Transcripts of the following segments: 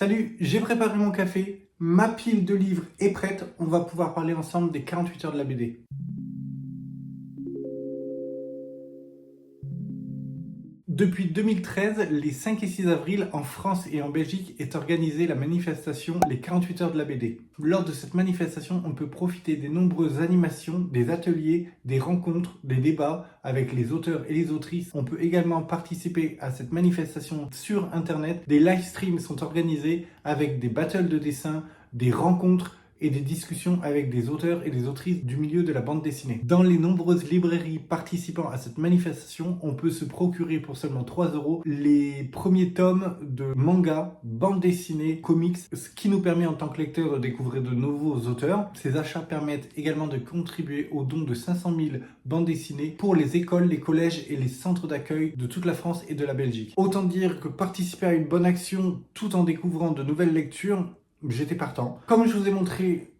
Salut, j'ai préparé mon café, ma pile de livres est prête, on va pouvoir parler ensemble des 48 heures de la BD. Depuis 2013, les 5 et 6 avril, en France et en Belgique, est organisée la manifestation Les 48 heures de la BD. Lors de cette manifestation, on peut profiter des nombreuses animations, des ateliers, des rencontres, des débats avec les auteurs et les autrices. On peut également participer à cette manifestation sur Internet. Des live streams sont organisés avec des battles de dessin, des rencontres, et des discussions avec des auteurs et des autrices du milieu de la bande dessinée. Dans les nombreuses librairies participant à cette manifestation, on peut se procurer pour seulement 3 € les premiers tomes de manga, bande dessinée, comics, ce qui nous permet en tant que lecteur de découvrir de nouveaux auteurs. Ces achats permettent également de contribuer au don de 500 000 bandes dessinées pour les écoles, les collèges et les centres d'accueil de toute la France et de la Belgique. Autant dire que participer à une bonne action tout en découvrant de nouvelles lectures, j'étais partant. Comme je vous ai montré,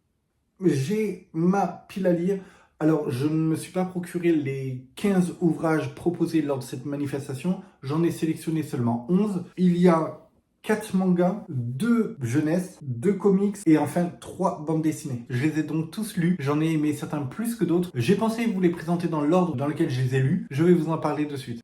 j'ai ma pile à lire. Alors, je ne me suis pas procuré les 15 ouvrages proposés lors de cette manifestation. J'en ai sélectionné seulement 11. Il y a 4 mangas, 2 jeunesse, 2 comics et enfin 3 bandes dessinées. Je les ai donc tous lus. J'en ai aimé certains plus que d'autres. J'ai pensé vous les présenter dans l'ordre dans lequel je les ai lus. Je vais vous en parler de suite.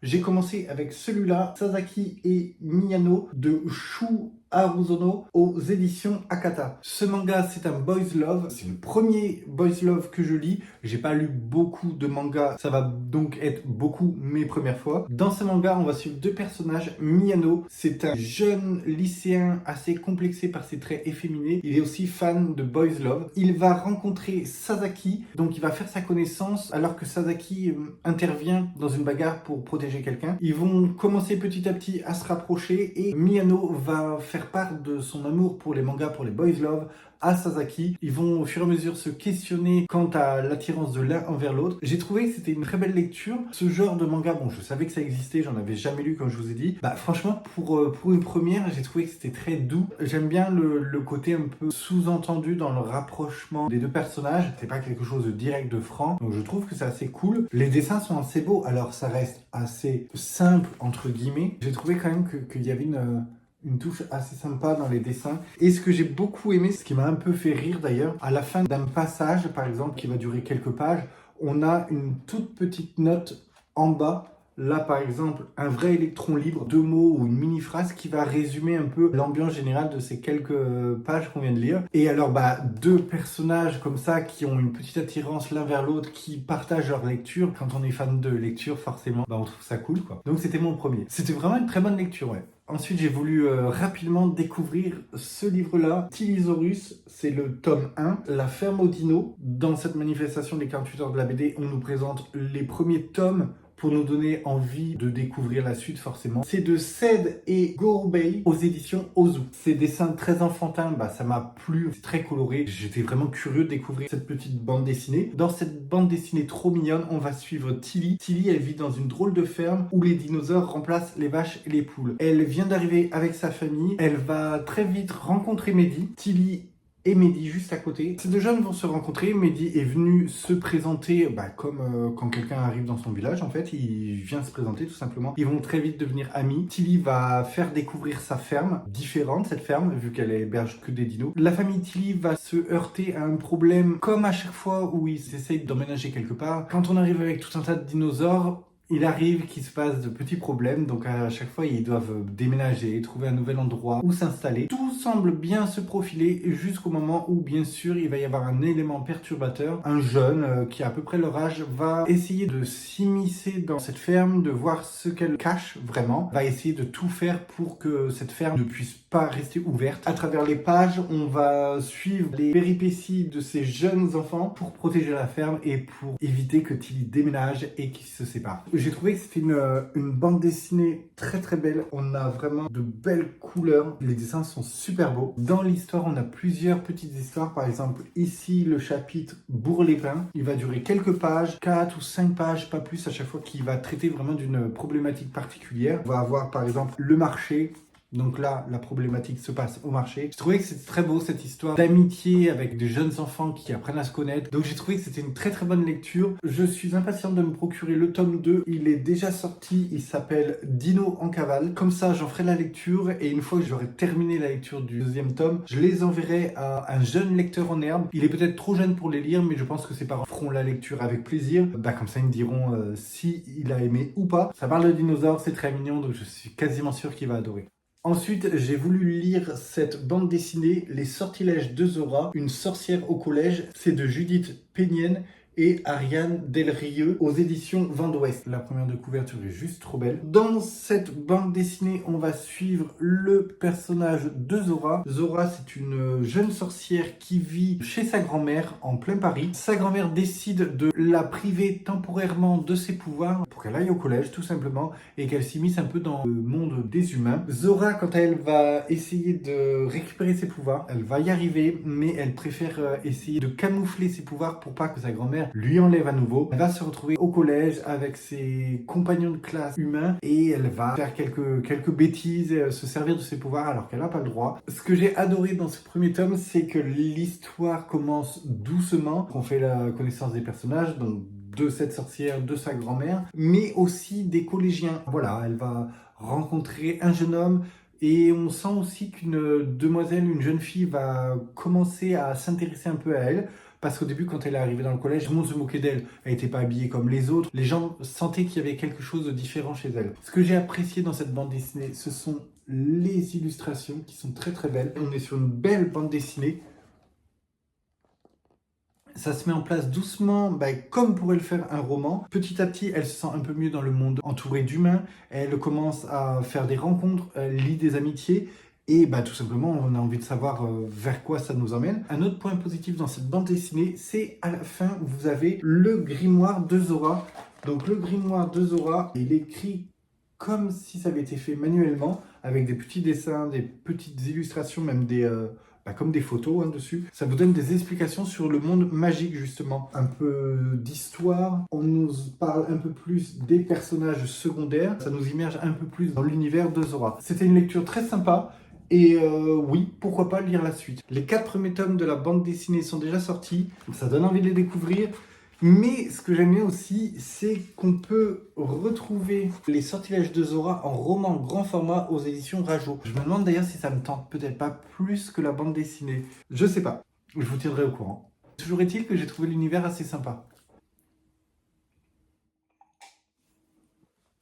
J'ai commencé avec celui-là, Sasaki et Miyano de Shu Aruzono aux éditions Akata. Ce manga, c'est un boys love. C'est le premier boys love que je lis. J'ai pas lu beaucoup de mangas. Ça va donc être beaucoup mes premières fois. Dans ce manga, on va suivre 2 personnages. Miyano, c'est un jeune lycéen assez complexé par ses traits efféminés. Il est aussi fan de boys love. Il va rencontrer Sasaki. Donc, il va faire sa connaissance alors que Sasaki intervient dans une bagarre pour protéger quelqu'un. Ils vont commencer petit à petit à se rapprocher et Miyano va faire part de son amour pour les mangas, pour les boys love à Sasaki. Ils vont au fur et à mesure se questionner quant à l'attirance de l'un envers l'autre. J'ai trouvé que c'était une très belle lecture. Ce genre de manga, bon, je savais que ça existait, j'en avais jamais lu comme je vous ai dit. Franchement, pour une première, j'ai trouvé que c'était très doux. J'aime bien le côté un peu sous-entendu dans le rapprochement des 2 personnages. C'est pas quelque chose de direct, de franc. Donc je trouve que c'est assez cool. Les dessins sont assez beaux. Alors ça reste assez simple, entre guillemets. J'ai trouvé quand même qu'il y avait une touche assez sympa dans les dessins. Et ce que j'ai beaucoup aimé, ce qui m'a un peu fait rire d'ailleurs, à la fin d'un passage, par exemple, qui va durer quelques pages, on a une toute petite note en bas. Là, par exemple, un vrai électron libre, 2 mots ou une mini-phrase qui va résumer un peu l'ambiance générale de ces quelques pages qu'on vient de lire. Et alors, 2 personnages comme ça qui ont une petite attirance l'un vers l'autre, qui partagent leur lecture. Quand on est fan de lecture, forcément, on trouve ça cool, quoi. Donc, c'était mon premier. C'était vraiment une très bonne lecture, ouais. Ensuite, j'ai voulu rapidement découvrir ce livre-là, Tylisaurus, c'est le tome 1, La ferme aux dinos. Dans cette manifestation des 48 heures de la BD, on nous présente les premiers tomes pour nous donner envie de découvrir la suite forcément. C'est de Ced et Gorobei aux éditions Ozu. Ces dessins très enfantins, ça m'a plu, c'est très coloré. J'étais vraiment curieux de découvrir cette petite bande dessinée. Dans cette bande dessinée trop mignonne, on va suivre Tilly. Tilly, elle vit dans une drôle de ferme où les dinosaures remplacent les vaches et les poules. Elle vient d'arriver avec sa famille, elle va très vite rencontrer Mehdi. Tilly et Mehdi juste à côté. Ces 2 jeunes vont se rencontrer. Mehdi est venu se présenter comme quand quelqu'un arrive dans son village en fait, il vient se présenter tout simplement. Ils vont très vite devenir amis. Tilly va faire découvrir sa ferme, différente cette ferme vu qu'elle héberge que des dinos. La famille Tilly va se heurter à un problème comme à chaque fois où ils essayent d'emménager quelque part. Quand on arrive avec tout un tas de dinosaures, il arrive qu'il se passe de petits problèmes, donc à chaque fois ils doivent déménager, trouver un nouvel endroit où s'installer. Tout semble bien se profiler jusqu'au moment où bien sûr il va y avoir un élément perturbateur. Un jeune qui a à peu près leur âge va essayer de s'immiscer dans cette ferme, de voir ce qu'elle cache vraiment, va essayer de tout faire pour que cette ferme ne puisse pas rester ouverte. À travers les pages, on va suivre les péripéties de ces jeunes enfants pour protéger la ferme et pour éviter que Tilly déménage et qu'ils se séparent. J'ai trouvé que c'était une bande dessinée très très belle. On a vraiment de belles couleurs. Les dessins sont super beaux. Dans l'histoire, on a plusieurs petites histoires. Par exemple, ici, le chapitre Bourg-les-Pins. Il va durer quelques pages, 4 ou 5 pages, pas plus à chaque fois, qui va traiter vraiment d'une problématique particulière. On va avoir par exemple le marché, Donc là, la problématique se passe au marché. Je trouvais que c'était très beau cette histoire d'amitié avec des jeunes enfants qui apprennent à se connaître. Donc j'ai trouvé que c'était une très très bonne lecture. Je suis impatient de me procurer le tome 2. Il est déjà sorti, il s'appelle Dino en cavale. Comme ça, j'en ferai la lecture et une fois que j'aurai terminé la lecture du deuxième tome, je les enverrai à un jeune lecteur en herbe. Il est peut-être trop jeune pour les lire, mais je pense que ses parents feront la lecture avec plaisir. Comme ça, ils me diront si il a aimé ou pas. Ça parle de dinosaures, c'est très mignon, donc je suis quasiment sûr qu'il va adorer. Ensuite, j'ai voulu lire cette bande dessinée, Les sortilèges de Zora, une sorcière au collège. C'est de Judith Pénienne et Ariane Delrieux aux éditions Vent d'Ouest. La première de couverture est juste trop belle. Dans cette bande dessinée, on va suivre le personnage de Zora. Zora, c'est une jeune sorcière qui vit chez sa grand-mère en plein Paris. Sa grand-mère décide de la priver temporairement de ses pouvoirs pour qu'elle aille au collège, tout simplement, et qu'elle s'immisce un peu dans le monde des humains. Zora, quand elle va essayer de récupérer ses pouvoirs, elle va y arriver, mais elle préfère essayer de camoufler ses pouvoirs pour pas que sa grand-mère lui enlève à nouveau. Elle va se retrouver au collège avec ses compagnons de classe humains et elle va faire quelques bêtises et se servir de ses pouvoirs alors qu'elle n'a pas le droit. Ce que j'ai adoré dans ce premier tome, c'est que l'histoire commence doucement. On fait la connaissance des personnages, donc de cette sorcière, de sa grand-mère, mais aussi des collégiens. Voilà, elle va rencontrer un jeune homme et on sent aussi qu'une demoiselle, une jeune fille va commencer à s'intéresser un peu à elle. Parce qu'au début, quand elle est arrivée dans le collège, tout le monde se moquait d'elle. Elle n'était pas habillée comme les autres. Les gens sentaient qu'il y avait quelque chose de différent chez elle. Ce que j'ai apprécié dans cette bande dessinée, ce sont les illustrations qui sont très très belles. On est sur une belle bande dessinée. Ça se met en place doucement, comme pourrait le faire un roman. Petit à petit, elle se sent un peu mieux dans le monde entouré d'humains. Elle commence à faire des rencontres, elle lie des amitiés. Et tout simplement, on a envie de savoir vers quoi ça nous emmène. Un autre point positif dans cette bande dessinée, c'est à la fin, vous avez le grimoire de Zora. Donc le grimoire de Zora, il est écrit comme si ça avait été fait manuellement, avec des petits dessins, des petites illustrations, même comme des photos dessus. Ça vous donne des explications sur le monde magique, justement. Un peu d'histoire. On nous parle un peu plus des personnages secondaires. Ça nous immerge un peu plus dans l'univers de Zora. C'était une lecture très sympa. Et oui, pourquoi pas lire la suite. Les 4 premiers tomes de la bande dessinée sont déjà sortis. Ça donne envie de les découvrir. Mais ce que j'aime bien aussi, c'est qu'on peut retrouver Les sortilèges de Zora en roman grand format aux éditions Rajo. Je me demande d'ailleurs si ça me tente peut-être pas plus que la bande dessinée. Je sais pas, je vous tiendrai au courant. Toujours est-il que j'ai trouvé l'univers assez sympa.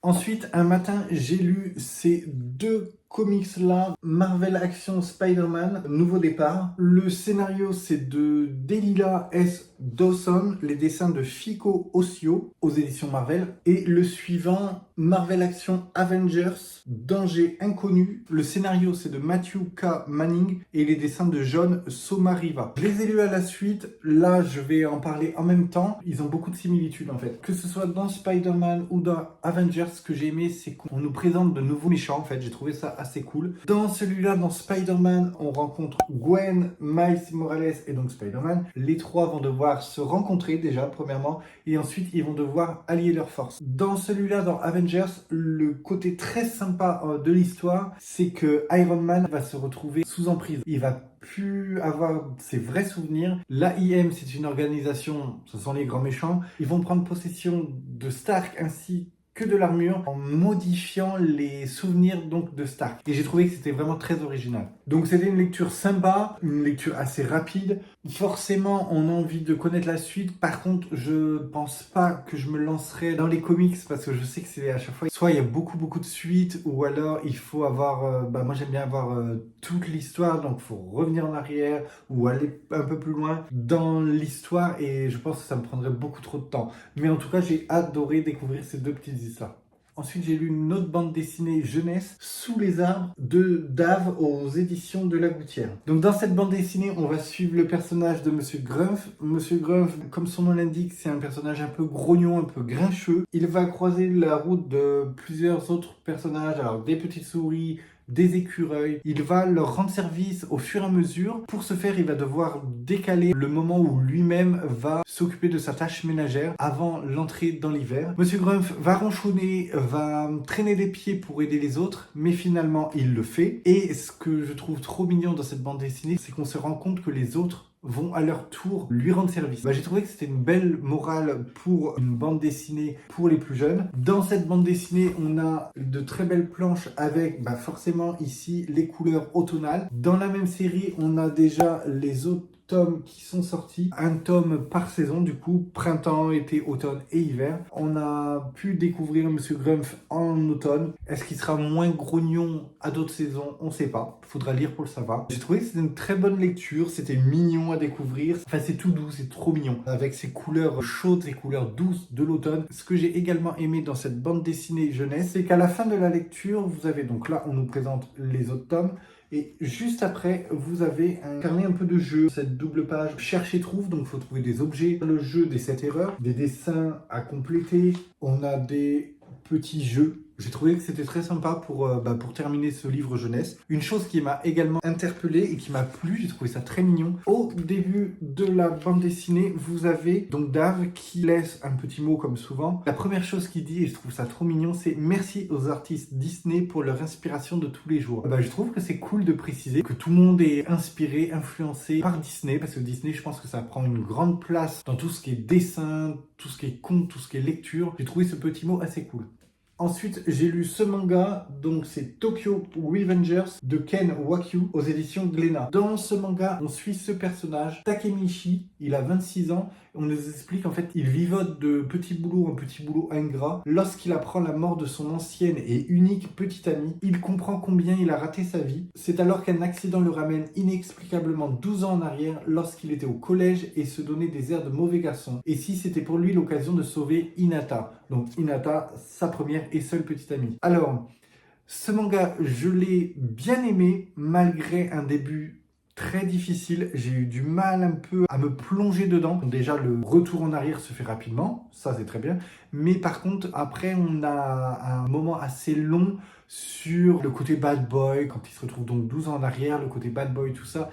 Ensuite, un matin, j'ai lu ces 2 comics-là, Marvel Action Spider-Man, Nouveau Départ. Le scénario, c'est de Delila S. Dawson, les dessins de Fico Ossio aux éditions Marvel. Et le suivant, Marvel Action Avengers, Danger Inconnu. Le scénario, c'est de Matthew K. Manning et les dessins de John Somariva. Je les ai lus à la suite. Là, je vais en parler en même temps. Ils ont beaucoup de similitudes en fait. Que ce soit dans Spider-Man ou dans Avengers, ce que j'ai aimé, c'est qu'on nous présente de nouveaux méchants en fait. J'ai trouvé ça assez cool. Dans celui-là, dans Spider-Man, on rencontre Gwen, Miles Morales et donc Spider-Man. Les 3 vont devoir se rencontrer déjà, premièrement, et ensuite ils vont devoir allier leurs forces. Dans celui-là, dans Avengers, le côté très sympa de l'histoire, c'est que Iron Man va se retrouver sous emprise. Il va plus avoir ses vrais souvenirs. L'AIM, c'est une organisation, ce sont les grands méchants. Ils vont prendre possession de Stark ainsi que de l'armure en modifiant les souvenirs donc de Stark. Et j'ai trouvé que c'était vraiment très original. Donc c'était une lecture sympa, une lecture assez rapide. Forcément, on a envie de connaître la suite. Par contre, je pense pas que je me lancerai dans les comics parce que je sais que c'est à chaque fois, soit il y a beaucoup de suites ou alors il faut avoir, moi j'aime bien avoir toute l'histoire, donc il faut revenir en arrière ou aller un peu plus loin dans l'histoire et je pense que ça me prendrait beaucoup trop de temps. Mais en tout cas, j'ai adoré découvrir ces 2 petites histoires. Ensuite, j'ai lu une autre bande dessinée jeunesse, Sous les arbres, de Dave aux éditions de La Gouttière. Donc dans cette bande dessinée, on va suivre le personnage de Monsieur Grumpf. Monsieur Grumpf, comme son nom l'indique, c'est un personnage un peu grognon, un peu grincheux. Il va croiser la route de plusieurs autres personnages, alors des petites souris, des écureuils. Il va leur rendre service au fur et à mesure. Pour ce faire, il va devoir décaler le moment où lui-même va s'occuper de sa tâche ménagère avant l'entrée dans l'hiver. Monsieur Grumpf va ronchonner, va traîner des pieds pour aider les autres, mais finalement il le fait. Et ce que je trouve trop mignon dans cette bande dessinée, c'est qu'on se rend compte que les autres vont à leur tour lui rendre service. J'ai trouvé que c'était une belle morale pour une bande dessinée pour les plus jeunes. Dans cette bande dessinée, on a de très belles planches avec forcément ici les couleurs automnales. Dans la même série, on a déjà les autres tomes qui sont sortis, un tome par saison, du coup, printemps, été, automne et hiver. On a pu découvrir Monsieur Grumpf en automne. Est-ce qu'il sera moins grognon à d'autres saisons? On ne sait pas. Il faudra lire pour le savoir. J'ai trouvé que c'était une très bonne lecture. C'était mignon à découvrir. Enfin, c'est tout doux, c'est trop mignon. Avec ces couleurs chaudes, ces couleurs douces de l'automne. Ce que j'ai également aimé dans cette bande dessinée jeunesse, c'est qu'à la fin de la lecture, vous avez donc là, on nous présente les autres tomes. Et juste après, vous avez un carnet un peu de jeu, cette double page cherche et trouve, donc il faut trouver des objets, le jeu des 7 erreurs, des dessins à compléter, on a des petits jeux. J'ai trouvé que c'était très sympa pour terminer ce livre jeunesse. Une chose qui m'a également interpellé et qui m'a plu, j'ai trouvé ça très mignon. Au début de la bande dessinée, vous avez donc Dave qui laisse un petit mot comme souvent. La première chose qu'il dit, et je trouve ça trop mignon, c'est « Merci aux artistes Disney pour leur inspiration de tous les jours ». Je trouve que c'est cool de préciser que tout le monde est inspiré, influencé par Disney, parce que Disney, je pense que ça prend une grande place dans tout ce qui est dessin, tout ce qui est conte, tout ce qui est lecture. J'ai trouvé ce petit mot assez cool. Ensuite, j'ai lu ce manga, donc c'est Tokyo Revengers de Ken Wakyu aux éditions Glénat. Dans ce manga, on suit ce personnage, Takemichi, il a 26 ans, on nous explique en fait il vivote de petit boulot en petit boulot ingrat. Lorsqu'il apprend la mort de son ancienne et unique petite amie, il comprend combien il a raté sa vie. C'est alors qu'un accident le ramène inexplicablement 12 ans en arrière lorsqu'il était au collège et se donnait des airs de mauvais garçon. Et si c'était pour lui l'occasion de sauver Hinata. Donc Hinata, sa première et seule petite amie. Alors, ce manga, je l'ai bien aimé malgré un début très difficile. J'ai eu du mal un peu à me plonger dedans. Déjà, le retour en arrière se fait rapidement, ça c'est très bien. Mais par contre, après, on a un moment assez long sur le côté bad boy, quand il se retrouve donc 12 ans en arrière, le côté bad boy, tout ça.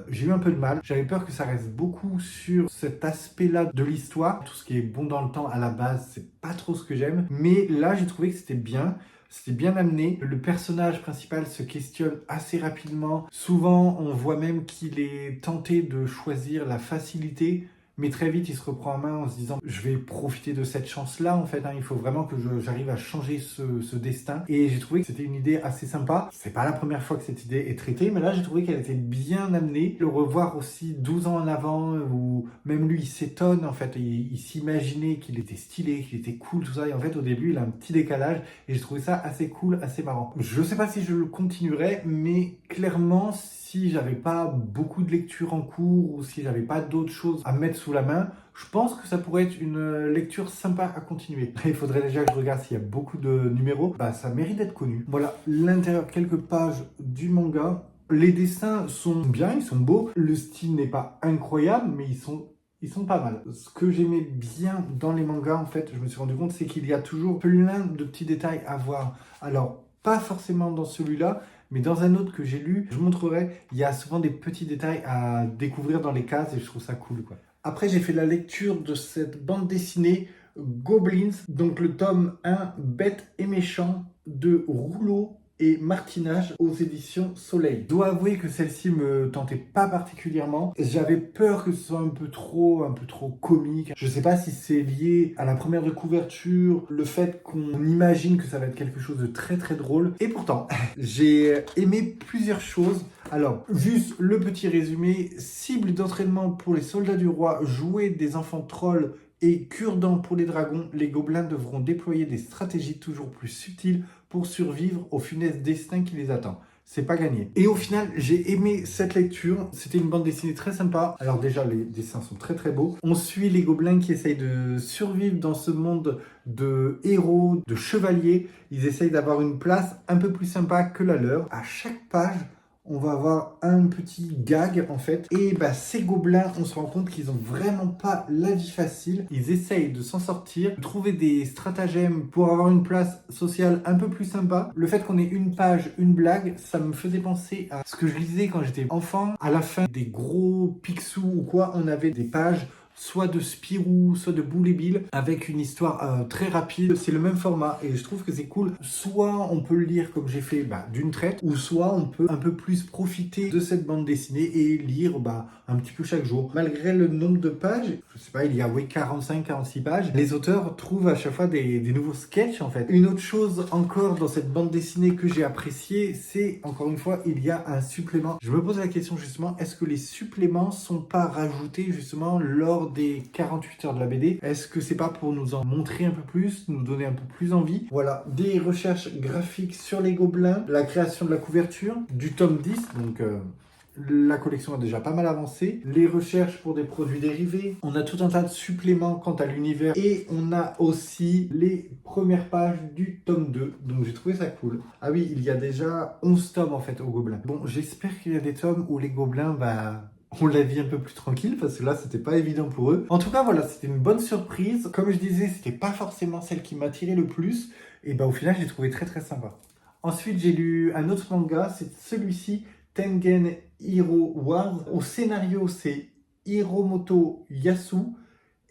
J'ai eu un peu de mal. J'avais peur que ça reste beaucoup sur cet aspect-là de l'histoire. Tout ce qui est bon dans le temps, à la base, c'est pas trop ce que j'aime. Mais là, j'ai trouvé que c'était bien. C'était bien amené. Le personnage principal se questionne assez rapidement. Souvent, on voit même qu'il est tenté de choisir la facilité. Mais très vite, il se reprend en main en se disant « Je vais profiter de cette chance-là, en fait. Il faut vraiment que j'arrive à changer ce destin. » Et j'ai trouvé que c'était une idée assez sympa. C'est pas la première fois que cette idée est traitée, mais là, j'ai trouvé qu'elle était bien amenée. Le revoir aussi 12 ans en avant, où même lui, il s'étonne, en fait. Il s'imaginait qu'il était stylé, qu'il était cool, tout ça. Et en fait, au début, il a un petit décalage. Et j'ai trouvé ça assez cool, assez marrant. Je sais pas si je le continuerai, mais clairement, si j'avais pas beaucoup de lecture en cours ou si j'avais pas d'autres choses à mettre sous la main, je pense que ça pourrait être une lecture sympa à continuer. Il faudrait déjà que je regarde s'il y a beaucoup de numéros. Ça mérite d'être connu. Voilà, l'intérieur, quelques pages du manga. Les dessins sont bien, ils sont beaux. Le style n'est pas incroyable, mais ils sont pas mal. Ce que j'aimais bien dans les mangas, en fait, je me suis rendu compte, c'est qu'il y a toujours plein de petits détails à voir. Alors, pas forcément dans celui-là, mais dans un autre que j'ai lu, je vous montrerai, il y a souvent des petits détails à découvrir dans les cases et je trouve ça cool, quoi. Après, j'ai fait la lecture de cette bande dessinée Goblins, donc le tome 1, Bête et méchant, de Rouleau et Martinage aux éditions Soleil. Je dois avouer que celle-ci me tentait pas particulièrement. J'avais peur que ce soit un peu trop comique. Je sais pas si c'est lié à la première de couverture, le fait qu'on imagine que ça va être quelque chose de très très drôle. Et pourtant, j'ai aimé plusieurs choses. Alors, juste le petit résumé. Cible d'entraînement pour les soldats du roi, jouer des enfants trolls et cure-dents pour les dragons, les gobelins devront déployer des stratégies toujours plus subtiles pour survivre au funeste destin qui les attend. C'est pas gagné. Et au final, j'ai aimé cette lecture. C'était une bande dessinée très sympa. Alors déjà, les dessins sont très très beaux. On suit les gobelins qui essayent de survivre dans ce monde de héros, de chevaliers. Ils essayent d'avoir une place un peu plus sympa que la leur. À chaque page, on va avoir un petit gag en fait. Et bah, ces gobelins, on se rend compte qu'ils ont vraiment pas la vie facile. Ils essayent de s'en sortir, de trouver des stratagèmes pour avoir une place sociale un peu plus sympa. Le fait qu'on ait une page, une blague, ça me faisait penser à ce que je lisais quand j'étais enfant. À la fin des gros Picsou ou quoi, on avait des pages soit de Spirou, soit de Boule et Bill, avec une histoire très rapide. C'est le même format et je trouve que c'est cool. Soit on peut le lire comme j'ai fait d'une traite, ou soit on peut un peu plus profiter de cette bande dessinée et lire un petit peu chaque jour. Malgré le nombre de pages, je sais pas, il y a 45-46 pages, les auteurs trouvent à chaque fois des nouveaux sketchs en fait. Une autre chose encore dans cette bande dessinée que j'ai appréciée, c'est encore une fois, il y a un supplément. Je me pose la question justement, est-ce que les suppléments sont pas rajoutés justement lors des 48 heures de la BD? Est-ce que c'est pas pour nous en montrer un peu plus, nous donner un peu plus envie? Voilà, des recherches graphiques sur les gobelins, la création de la couverture, du tome 10, donc la collection a déjà pas mal avancé, les recherches pour des produits dérivés, on a tout un tas de suppléments quant à l'univers et on a aussi les premières pages du tome 2, donc j'ai trouvé ça cool. Ah oui, il y a déjà 11 tomes en fait aux gobelins. Bon, j'espère qu'il y a des tomes où les gobelins on la vit un peu plus tranquille parce que là c'était pas évident pour eux. En tout cas voilà, c'était une bonne surprise. Comme je disais, c'était pas forcément celle qui m'attirait le plus et au final j'ai trouvé très très sympa. Ensuite j'ai lu un autre manga, c'est celui-ci, Tengen Hero Wars. Au scénario c'est Hiromoto Yasu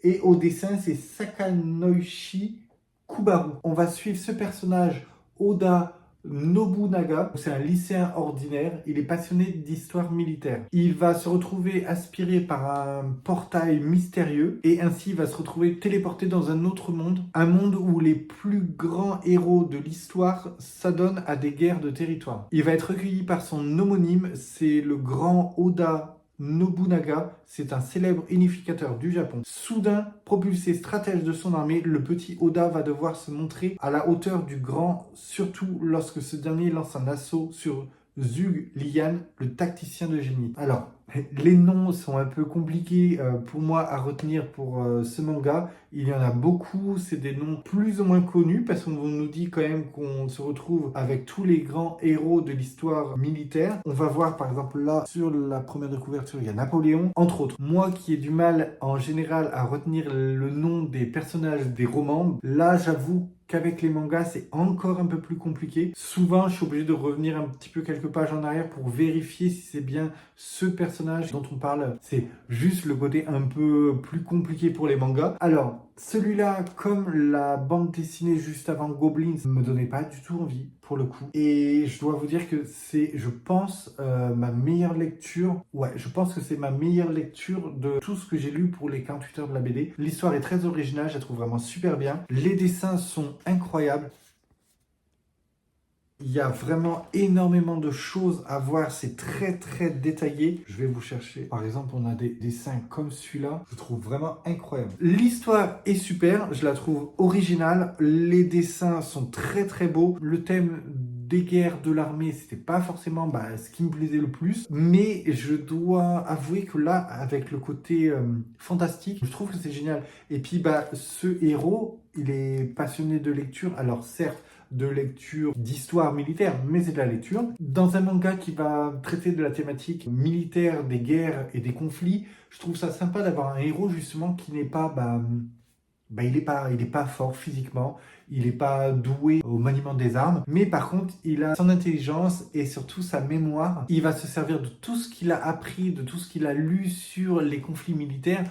et au dessin c'est Sakanoichi Kubaru. On va suivre ce personnage, Oda Nobunaga. C'est un lycéen ordinaire, il est passionné d'histoire militaire. Il va se retrouver aspiré par un portail mystérieux et ainsi il va se retrouver téléporté dans un autre monde, un monde où les plus grands héros de l'histoire s'adonnent à des guerres de territoire. Il va être recueilli par son homonyme, c'est le grand Oda Nobunaga, c'est un célèbre unificateur du Japon. Soudain, propulsé stratège de son armée, le petit Oda va devoir se montrer à la hauteur du grand, surtout lorsque ce dernier lance un assaut sur Zhuge Liang, le tacticien de génie. Alors, les noms sont un peu compliqués pour moi à retenir pour ce manga. Il y en a beaucoup, c'est des noms plus ou moins connus parce qu'on nous dit quand même qu'on se retrouve avec tous les grands héros de l'histoire militaire. On va voir par exemple là sur la première de couverture, il y a Napoléon, entre autres. Moi qui ai du mal en général à retenir le nom des personnages des romans, là j'avoue qu'avec les mangas, c'est encore un peu plus compliqué. Souvent, je suis obligé de revenir un petit peu quelques pages en arrière pour vérifier si c'est bien ce personnage dont on parle. C'est juste le côté un peu plus compliqué pour les mangas. Alors, celui-là, comme la bande dessinée juste avant Goblins, ne me donnait pas du tout envie, pour le coup. Et je dois vous dire que c'est, je pense, ma meilleure lecture. Ouais, je pense que c'est ma meilleure lecture de tout ce que j'ai lu pour les 48 heures de la BD. L'histoire est très originale, je la trouve vraiment super bien. Les dessins sont incroyables. Il y a vraiment énormément de choses à voir, c'est très très détaillé. Je vais vous chercher. Par exemple, on a des dessins comme celui-là, je trouve vraiment incroyable. L'histoire est super, je la trouve originale. Les dessins sont très très beaux. Le thème des guerres de l'armée, c'était pas forcément ce qui me plaisait le plus. Mais je dois avouer que là, avec le côté fantastique, je trouve que c'est génial. Et puis ce héros, il est passionné de lecture. Alors certes, de lecture d'histoire militaire, mais c'est de la lecture. Dans un manga qui va traiter de la thématique militaire, des guerres et des conflits, je trouve ça sympa d'avoir un héros justement qui n'est pas... il est pas fort physiquement, il n'est pas doué au maniement des armes, mais par contre, il a son intelligence et surtout sa mémoire. Il va se servir de tout ce qu'il a appris, de tout ce qu'il a lu sur les conflits militaires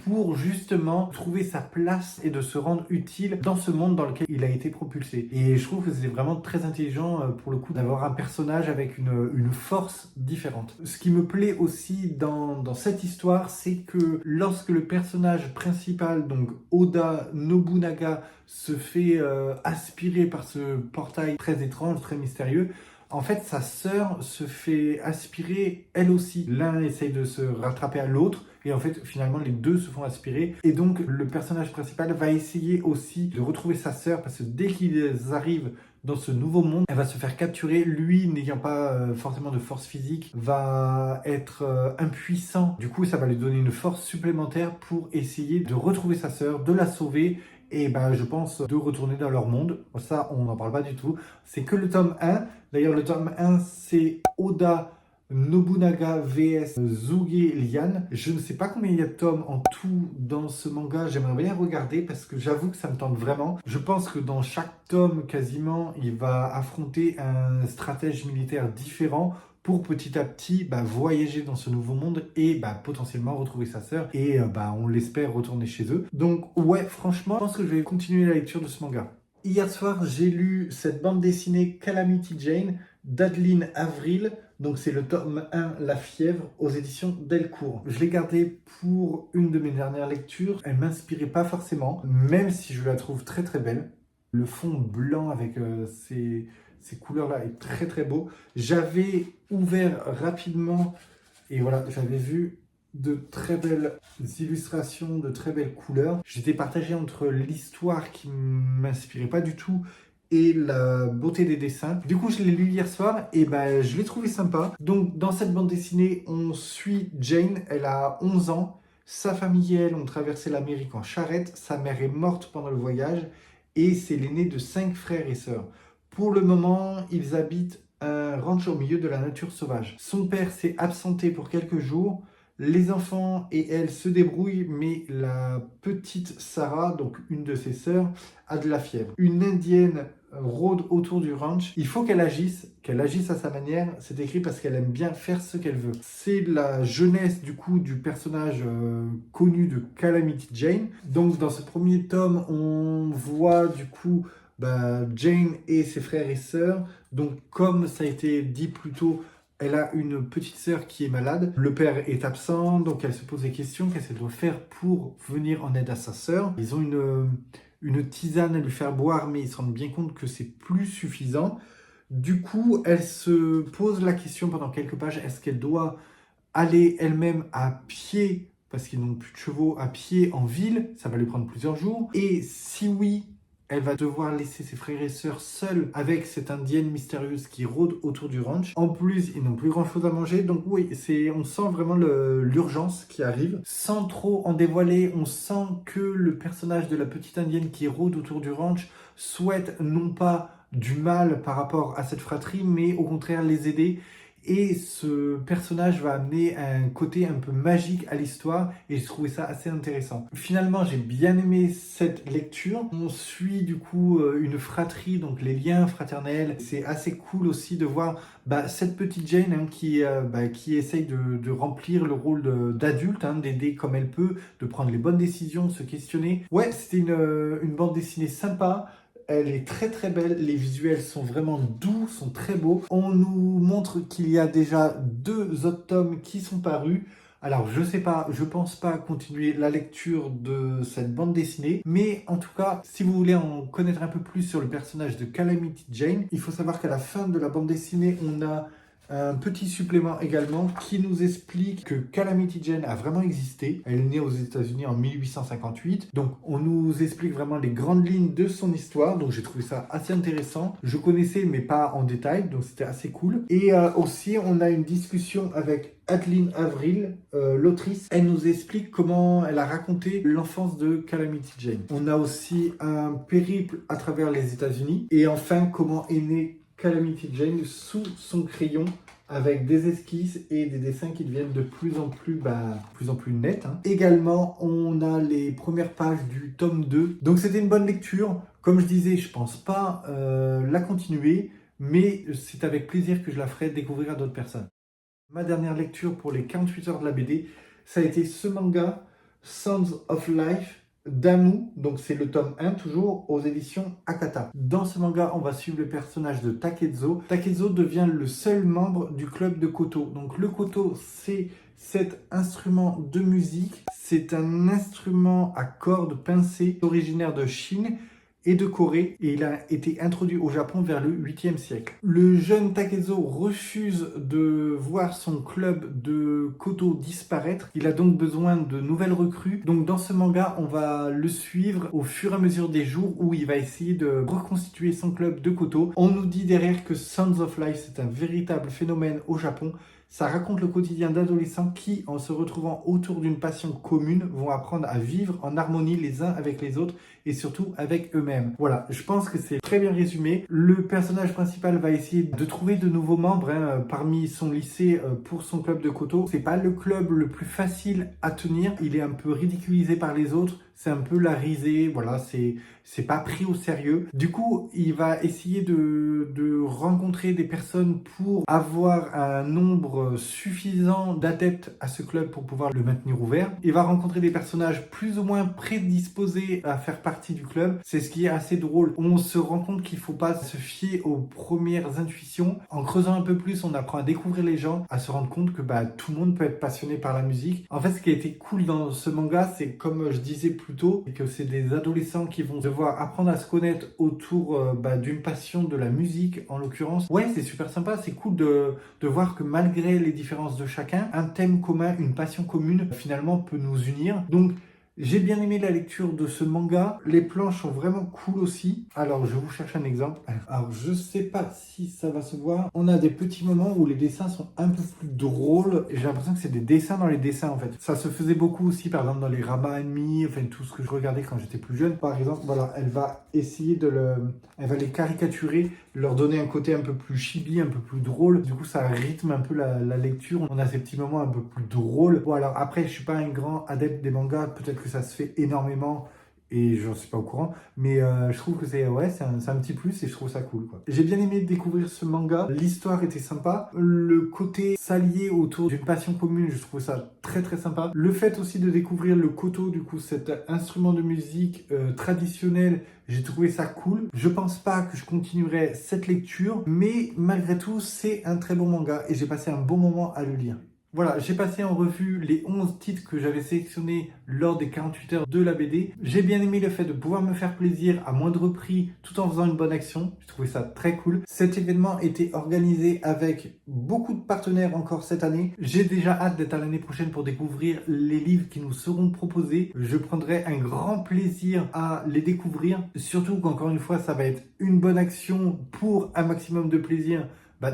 pour justement trouver sa place et de se rendre utile dans ce monde dans lequel il a été propulsé. Et je trouve que c'est vraiment très intelligent pour le coup d'avoir un personnage avec une force différente. Ce qui me plaît aussi dans cette histoire, c'est que lorsque le personnage principal, donc Oda Nobunaga, se fait aspirer par ce portail très étrange, très mystérieux, en fait, sa sœur se fait aspirer elle aussi. L'un essaye de se rattraper à l'autre et en fait, finalement, les deux se font aspirer. Et donc, le personnage principal va essayer aussi de retrouver sa sœur parce que dès qu'ils arrivent dans ce nouveau monde, elle va se faire capturer. Lui, n'ayant pas forcément de force physique, va être impuissant. Du coup, ça va lui donner une force supplémentaire pour essayer de retrouver sa sœur, de la sauver et je pense de retourner dans leur monde. Ça, on n'en parle pas du tout. C'est que le tome 1. D'ailleurs, le tome 1, c'est Oda Nobunaga vs Zuge Lian. Je ne sais pas combien il y a de tomes en tout dans ce manga, j'aimerais bien regarder parce que j'avoue que ça me tente vraiment. Je pense que dans chaque tome, quasiment, il va affronter un stratège militaire différent pour petit à petit voyager dans ce nouveau monde et potentiellement retrouver sa sœur et on l'espère retourner chez eux. Donc ouais, franchement, je pense que je vais continuer la lecture de ce manga. Hier soir, j'ai lu cette bande dessinée Calamity Jane d'Adeline Avril. Donc c'est le tome 1, La fièvre, aux éditions Delcourt. Je l'ai gardé pour une de mes dernières lectures. Elle m'inspirait pas forcément, même si je la trouve très très belle. Le fond blanc avec ces couleurs-là est très très beau. J'avais ouvert rapidement et voilà, j'avais vu de très belles illustrations, de très belles couleurs. J'étais partagé entre l'histoire qui m'inspirait pas du tout et la beauté des dessins. Du coup, je l'ai lu hier soir et je l'ai trouvé sympa. Donc, dans cette bande dessinée, on suit Jane. Elle a 11 ans. Sa famille et elle ont traversé l'Amérique en charrette. Sa mère est morte pendant le voyage et c'est l'aîné de 5 frères et sœurs. Pour le moment, ils habitent un ranch au milieu de la nature sauvage. Son père s'est absenté pour quelques jours. Les enfants et elle se débrouillent, mais la petite Sarah, donc une de ses sœurs, a de la fièvre. Une indienne rôde autour du ranch. Il faut qu'elle agisse à sa manière. C'est écrit parce qu'elle aime bien faire ce qu'elle veut. C'est la jeunesse du coup du personnage connu de Calamity Jane. Donc dans ce premier tome, on voit du coup Jane et ses frères et sœurs. Donc comme ça a été dit plus tôt, elle a une petite sœur qui est malade. Le père est absent, donc elle se pose des questions. Qu'est-ce qu'elle doit faire pour venir en aide à sa sœur? Ils ont une tisane à lui faire boire, mais ils se rendent bien compte que c'est plus suffisant. Du coup, elle se pose la question pendant quelques pages, est-ce qu'elle doit aller elle-même à pied, parce qu'ils n'ont plus de chevaux, à pied en ville? Ça va lui prendre plusieurs jours. Et si oui, elle va devoir laisser ses frères et sœurs seuls avec cette indienne mystérieuse qui rôde autour du ranch. En plus, ils n'ont plus grand-chose à manger. Donc oui, on sent vraiment l'urgence qui arrive. Sans trop en dévoiler, on sent que le personnage de la petite indienne qui rôde autour du ranch souhaite non pas du mal par rapport à cette fratrie, mais au contraire les aider. Et ce personnage va amener un côté un peu magique à l'histoire et je trouvais ça assez intéressant. Finalement, j'ai bien aimé cette lecture. On suit du coup une fratrie, donc les liens fraternels. C'est assez cool aussi de voir cette petite Jane qui essaye de remplir le rôle d'adulte, d'aider comme elle peut, de prendre les bonnes décisions, se questionner. Ouais, c'était une bande dessinée sympa. Elle est très très belle, les visuels sont vraiment doux, sont très beaux. On nous montre qu'il y a déjà 2 autres tomes qui sont parus. Alors je sais pas, je pense pas continuer la lecture de cette bande dessinée, mais en tout cas, si vous voulez en connaître un peu plus sur le personnage de Calamity Jane, il faut savoir qu'à la fin de la bande dessinée, on a un petit supplément également qui nous explique que Calamity Jane a vraiment existé. Elle est née aux États-Unis en 1858. Donc on nous explique vraiment les grandes lignes de son histoire. Donc j'ai trouvé ça assez intéressant. Je connaissais mais pas en détail, donc c'était assez cool. Et aussi on a une discussion avec Adeline Avril, l'autrice. Elle nous explique comment elle a raconté l'enfance de Calamity Jane. On a aussi un périple à travers les États-Unis. Et enfin comment est née Calamity Jane sous son crayon avec des esquisses et des dessins qui deviennent de plus en plus nets. Également, on a les premières pages du tome 2. Donc c'était une bonne lecture. Comme je disais, je pense pas la continuer, mais c'est avec plaisir que je la ferai découvrir à d'autres personnes. Ma dernière lecture pour les 48 heures de la BD, ça a été ce manga, Sounds of Life, d'Amu, donc c'est le tome 1 toujours aux éditions Akata. Dans ce manga, on va suivre le personnage de Takezo. Takezo devient le seul membre du club de koto. Donc le koto, c'est cet instrument de musique. C'est un instrument à cordes pincées originaire de Chine et de Corée, et il a été introduit au Japon vers le 8e siècle. Le jeune Takezo refuse de voir son club de koto disparaître. Il a donc besoin de nouvelles recrues. Donc dans ce manga, on va le suivre au fur et à mesure des jours où il va essayer de reconstituer son club de koto. On nous dit derrière que Sounds of Life, c'est un véritable phénomène au Japon. Ça raconte le quotidien d'adolescents qui, en se retrouvant autour d'une passion commune, vont apprendre à vivre en harmonie les uns avec les autres et surtout avec eux-mêmes. eux-mêmes. Voilà, je pense que c'est très bien résumé. Le personnage principal va essayer de trouver de nouveaux membres parmi son lycée pour son club de Koto. C'est pas le club le plus facile à tenir. Il est un peu ridiculisé par les autres. C'est un peu la risée. Voilà, c'est pas pris au sérieux. Du coup, il va essayer de rencontrer des personnes pour avoir un nombre suffisant d'adeptes à ce club pour pouvoir le maintenir ouvert. Il va rencontrer des personnages plus ou moins prédisposés à faire partie du club. C'est ce qui est assez drôle. On se rend compte qu'il faut pas se fier aux premières intuitions. En creusant un peu plus, on apprend à découvrir les gens, à se rendre compte que tout le monde peut être passionné par la musique. En fait, ce qui a été cool dans ce manga, c'est comme je disais plus tôt, que c'est des adolescents qui vont devoir apprendre à se connaître autour d'une passion de la musique en l'occurrence. Ouais, c'est super sympa, c'est cool de voir que malgré les différences de chacun, un thème commun, une passion commune finalement peut nous unir. Donc j'ai bien aimé la lecture de ce manga. Les planches sont vraiment cool aussi. Alors, je vous cherche un exemple. Alors, je sais pas si ça va se voir. On a des petits moments où les dessins sont un peu plus drôles. J'ai l'impression que c'est des dessins dans les dessins, en fait. Ça se faisait beaucoup aussi, par exemple, dans les Ranma Enemy, enfin, tout ce que je regardais quand j'étais plus jeune. Par exemple, voilà, elle va essayer elle va les caricaturer, leur donner un côté un peu plus chibi, un peu plus drôle. Du coup, ça rythme un peu la lecture. On a ces petits moments un peu plus drôles. Bon, alors après, je suis pas un grand adepte des mangas. Peut-être que ça se fait énormément et je ne suis pas au courant, mais je trouve que c'est un petit plus et je trouve ça cool, quoi. J'ai bien aimé découvrir ce manga, l'histoire était sympa, le côté s'allier autour d'une passion commune, je trouve ça très très sympa. Le fait aussi de découvrir le koto, du coup cet instrument de musique traditionnel, j'ai trouvé ça cool. Je pense pas que je continuerai cette lecture, mais malgré tout c'est un très bon manga et j'ai passé un bon moment à le lire. Voilà, j'ai passé en revue les 11 titres que j'avais sélectionnés lors des 48 heures de la BD. J'ai bien aimé le fait de pouvoir me faire plaisir à moindre prix tout en faisant une bonne action. J'ai trouvé ça très cool. Cet événement était organisé avec beaucoup de partenaires encore cette année. J'ai déjà hâte d'être à l'année prochaine pour découvrir les livres qui nous seront proposés. Je prendrai un grand plaisir à les découvrir. Surtout qu'encore une fois, ça va être une bonne action pour un maximum de plaisir.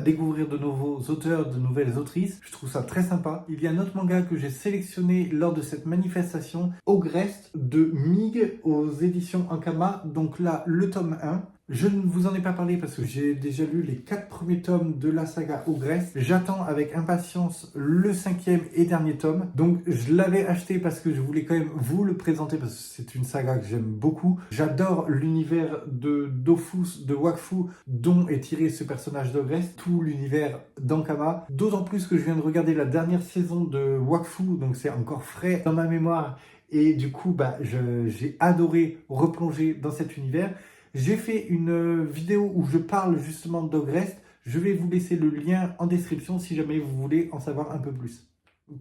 Découvrir de nouveaux auteurs, de nouvelles autrices. Je trouve ça très sympa. Il y a un autre manga que j'ai sélectionné lors de cette manifestation, Ogrest de Mig aux éditions Ankama. Donc là, le tome 1. Je ne vous en ai pas parlé parce que j'ai déjà lu les 4 premiers tomes de la saga Ogrest. J'attends avec impatience le 5e et dernier tome. Donc je l'avais acheté parce que je voulais quand même vous le présenter parce que c'est une saga que j'aime beaucoup. J'adore l'univers de Dofus, de Wakfu, dont est tiré ce personnage d'Ogrest, tout l'univers d'Ankama. D'autant plus que je viens de regarder la dernière saison de Wakfu, donc c'est encore frais dans ma mémoire. Et du coup, j'ai adoré replonger dans cet univers. J'ai fait une vidéo où je parle justement d'Ogrest. Je vais vous laisser le lien en description si jamais vous voulez en savoir un peu plus.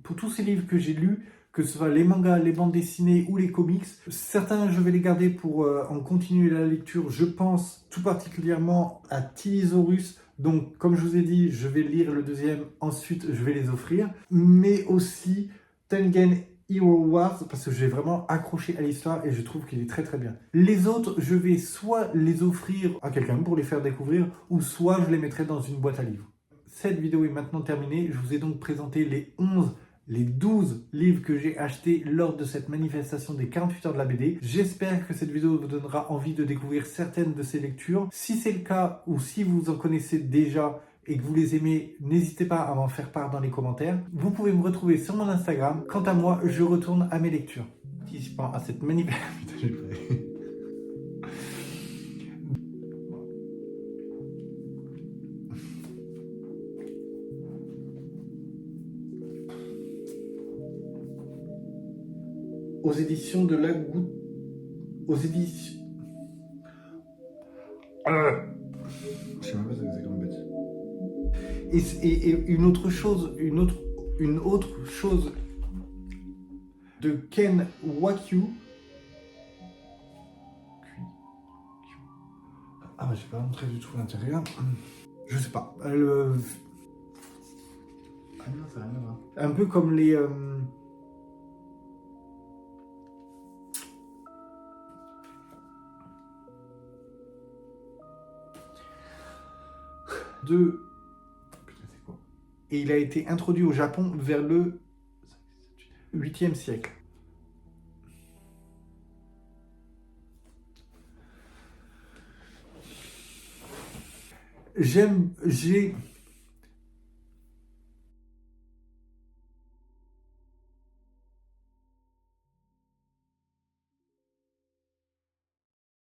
Pour tous ces livres que j'ai lus, que ce soit les mangas, les bandes dessinées ou les comics, certains je vais les garder pour en continuer la lecture. Je pense tout particulièrement à Tilisaurus. Donc comme je vous ai dit, je vais lire le deuxième, ensuite je vais les offrir. Mais aussi Tengen Hero Wars parce que j'ai vraiment accroché à l'histoire et je trouve qu'il est très très bien. Les autres, je vais soit les offrir à quelqu'un pour les faire découvrir ou soit je les mettrai dans une boîte à livres. Cette vidéo est maintenant terminée. Je vous ai donc présenté les 12 livres que j'ai achetés lors de cette manifestation des 48 heures de la BD. J'espère que cette vidéo vous donnera envie de découvrir certaines de ces lectures. Si c'est le cas ou si vous en connaissez déjà et que vous les aimez, n'hésitez pas à m'en faire part dans les commentaires. Vous pouvez me retrouver sur mon Instagram. Quant à moi, je retourne à mes lectures. Participant à cette manifestation. Aux éditions de la Goutte. Aux éditions. Je sais même pas ce que c'est comme bête. Et une autre chose de Ken Wakyu. Ah j'ai pas montré du tout l'intérieur. Je sais pas. Ah non, ça n'a rien à voir. Un peu comme les... Putain, c'est quoi? Et il a été introduit au Japon vers le 8e siècle. j'ai